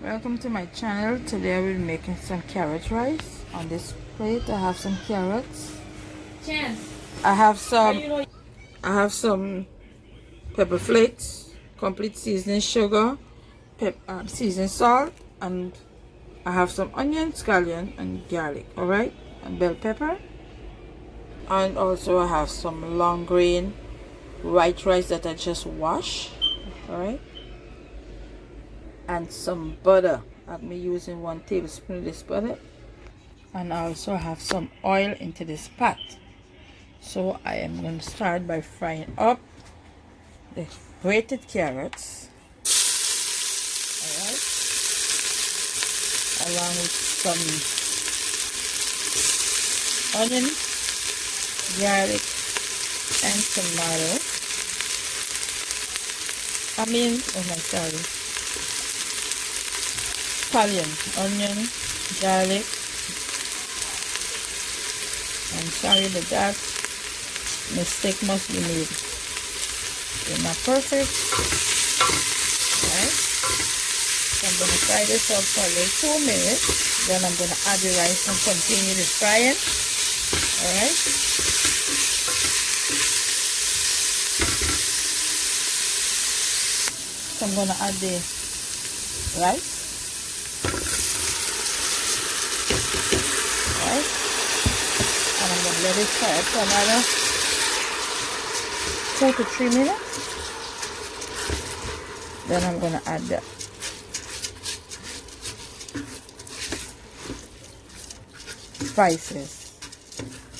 Welcome to my channel. Today I will be making some carrot rice. On this plate I have some carrots. I have some pepper flakes, complete seasoning sugar, seasoned salt, and I have some onion, scallion, and garlic, alright, and bell pepper. And also I have some long grain white rice that I just washed, alright, and some butter. I'm using 1 tablespoon of this butter, and I also have some oil into this pot. So I am going to start by frying up the grated carrots, alright, along with some onion, garlic, and tomato. Scallion, onion, garlic, and sorry about that, mistake must be made. They're not perfect. Alright, so I'm going to fry this up for like 2 minutes. Then I'm going to add the rice and continue the frying. Alright, so I'm going to add the rice. And I'm going to let it fry up for another 2 to 3 minutes. Then I'm going to add the spices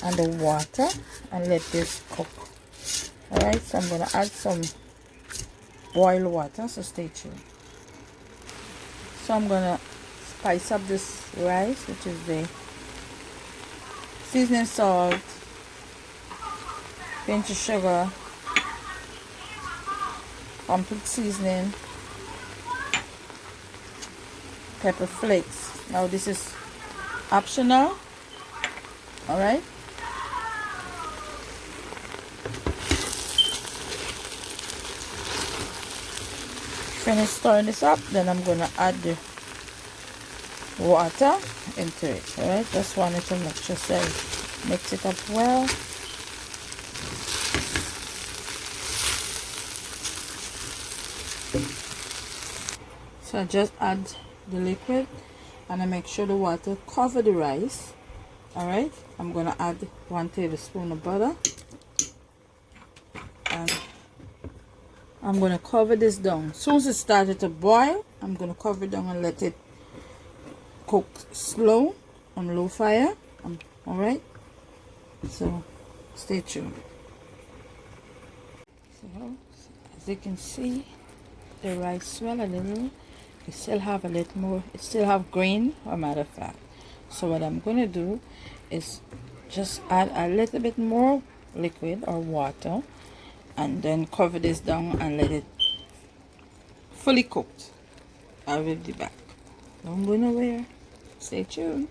and the water and let this cook. Alright, so I'm going to add some boiled water, so stay tuned. So I'm going to spice up this rice, which is the seasoning salt, pinch of sugar, complete seasoning, pepper flakes. Now this is optional, alright. Finish stirring this up, then I'm going to add the water into it. Alright, just wanted to make sure I mix it up well. So I just add the liquid and I make sure the water cover the rice. Alright, I'm gonna add 1 tablespoon of butter and I'm gonna cover this down. As soon as it started to boil, I'm gonna cover it down and let it cook slow on low fire. Alright, so stay tuned. So as you can see, the rice swell a little. It still have a little more, it still have grain, or matter of fact. So what I'm going to do is just add a little bit more liquid or water and then cover this down and let it fully cooked. I will be back. Don't go nowhere. Stay tuned.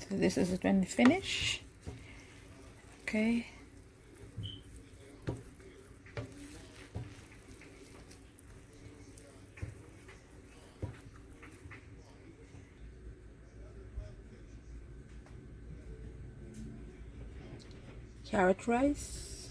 So this is it when you finish. Okay. Carrot rice.